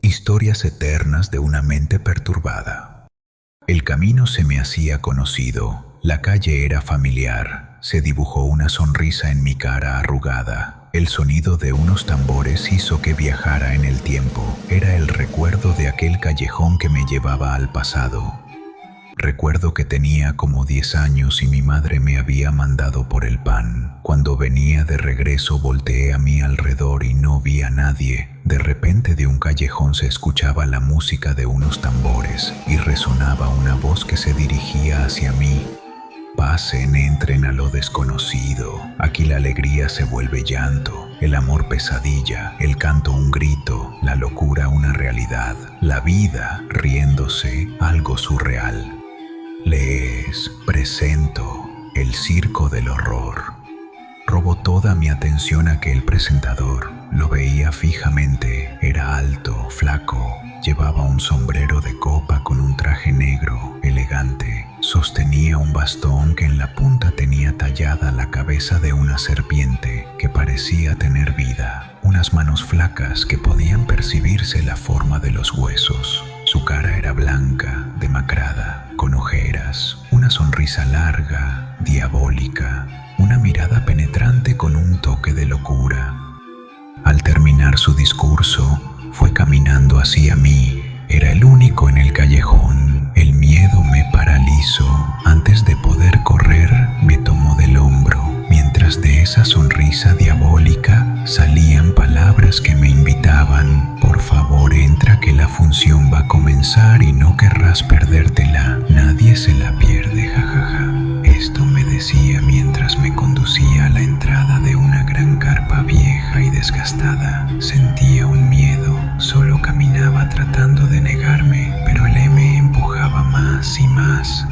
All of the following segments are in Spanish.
Historias eternas de una mente perturbada. El camino se me hacía conocido, la calle era familiar, se dibujó una sonrisa en mi cara arrugada. El sonido de unos tambores hizo que viajara en el tiempo. Era el recuerdo de aquel callejón que me llevaba al pasado. Recuerdo que tenía como 10 años y mi madre me había mandado por el pan. Cuando venía de regreso volteé a mi alrededor y no vi a nadie. De repente de un callejón se escuchaba la música de unos tambores y resonaba una voz que se dirigía hacia mí. Pasen, entren a lo desconocido. Aquí la alegría se vuelve llanto, el amor pesadilla, el canto un grito, la locura una realidad, la vida riéndose algo surreal. Les presento el circo del horror. Robó toda mi atención aquel presentador. Lo veía fijamente. Era alto, flaco. Llevaba un sombrero de copa con un traje negro, elegante. Sostenía un bastón que en la punta tenía tallada la cabeza de una serpiente que parecía tener vida. Unas manos flacas que podían percibirse la forma de los huesos. Su cara era blanca, demacrada, con ojeras, una sonrisa larga, diabólica, una mirada penetrante con un toque de locura. Al terminar su discurso, fue caminando hacia mí. Era el único en el callejón. El miedo me paralizó. Antes de poder correr, me tomó del hombro. Mientras de esa sonrisa diabólica salían palabras que me invitaban. Por favor, entra que la función va a comenzar y no querrás perdértela. Nadie se la pierde, jajaja. Esto me decía mientras me conducía a la entrada de una gran carpa vieja y desgastada. Sentía un miedo. Solo caminaba tratando de negarme, pero el me empujaba más y más.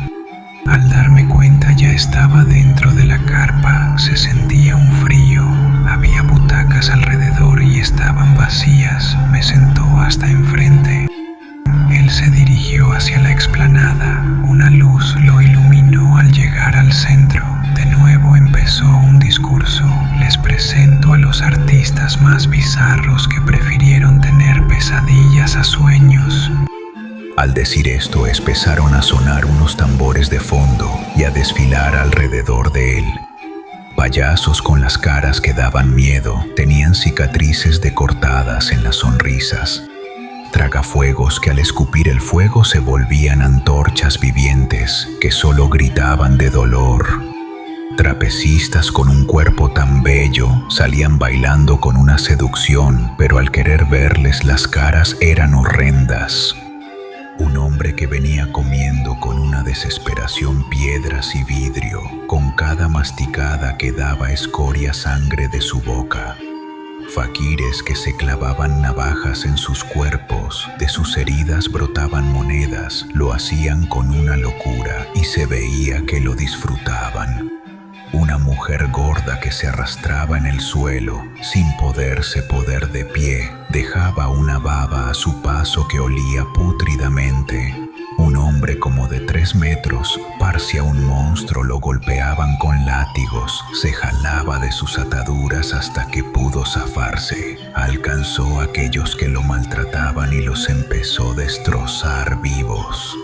Al darme cuenta ya estaba dentro de la carpa. Se sentía un frío. Había butacas alrededor y estaban vacías. Me sentó hasta enfrente. Él se dirigió hacia la explanada. Una luz lo iluminó al llegar al centro. De nuevo empezó un discurso. Les presento a los artistas más bizarros que prefirieron tener pesadillas a sueños. Al decir esto, empezaron a sonar unos tambores de fondo y a desfilar alrededor de él. Payasos con las caras que daban miedo, tenían cicatrices decortadas en las sonrisas. Tragafuegos que al escupir el fuego se volvían antorchas vivientes que solo gritaban de dolor. Trapecistas con un cuerpo tan bello salían bailando con una seducción, pero al querer verles las caras eran horrendas. Un hombre que venía comiendo con una desesperación piedras y vidrio, con cada masticada quedaba escoria sangre de su boca. Faquires que se clavaban navajas en sus cuerpos, de sus heridas brotaban monedas, lo hacían con una locura y se veía que lo disfrutaban. Una mujer gorda que se arrastraba en el suelo, sin poderse poner de pie, dejaba una baba a su paso que olía pútridamente. Un hombre como de 3 metros, parecía un monstruo, lo golpeaban con látigos, se jalaba de sus ataduras hasta que pudo zafarse. Alcanzó a aquellos que lo maltrataban y los empezó a destrozar vivos.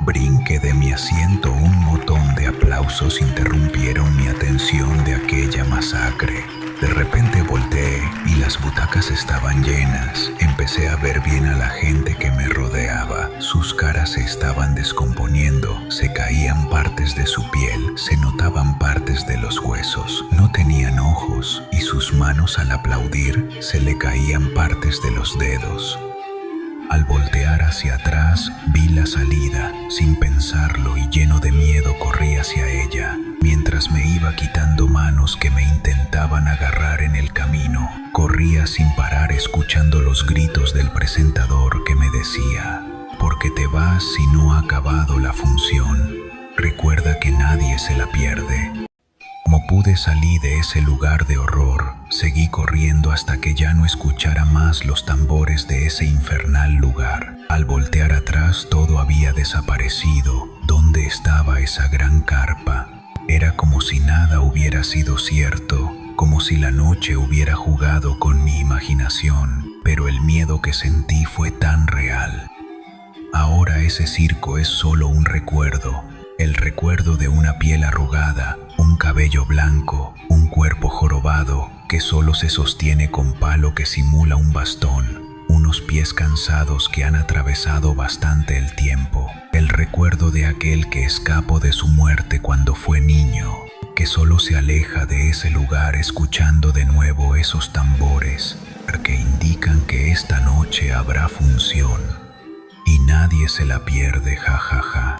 Brinqué de mi asiento. Un montón de aplausos interrumpieron mi atención de aquella masacre. De repente volteé y las butacas estaban llenas. Empecé a ver bien a la gente que me rodeaba. Sus caras se estaban descomponiendo. Se caían partes de su piel. Se notaban partes de los huesos. No tenían ojos y sus manos al aplaudir se le caían partes de los dedos. Al voltear hacia atrás, vi la salida. Sin pensarlo y lleno de miedo corrí hacia ella, mientras me iba quitando manos que me intentaban agarrar en el camino. Corría sin parar escuchando los gritos del presentador que me decía: ¿por qué te vas si no ha acabado la función? Recuerda que nadie se la pierde. Como pude salir de ese lugar de horror, seguí corriendo hasta que ya no escuchara más los tambores de ese infernal lugar. Al voltear atrás todo había desaparecido. ¿Dónde estaba esa gran carpa? Era como si nada hubiera sido cierto, como si la noche hubiera jugado con mi imaginación. pero el miedo que sentí fue tan real. Ahora ese circo es solo un recuerdo, el recuerdo de una piel arrugada, un cabello blanco, un cuerpo jorobado que solo se sostiene con palo que simula un bastón, unos pies cansados que han atravesado bastante el tiempo, el recuerdo de aquel que escapó de su muerte cuando fue niño, que solo se aleja de ese lugar escuchando de nuevo esos tambores que indican que esta noche habrá función. Y nadie se la pierde, jajaja.